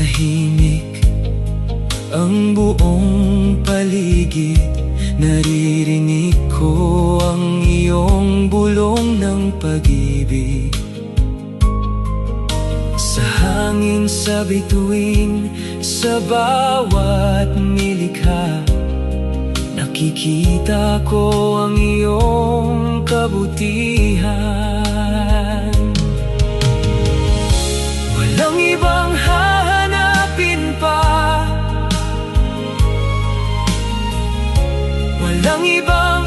tahimik ang buong paligid, naririnig ko ang iyong bulong ng pag-ibig. Sa hangin, sa bituin, sa bawat nilikha, nakikita ko ang iyong kabutihan. Walang ibang hahanapin pa, walang ibang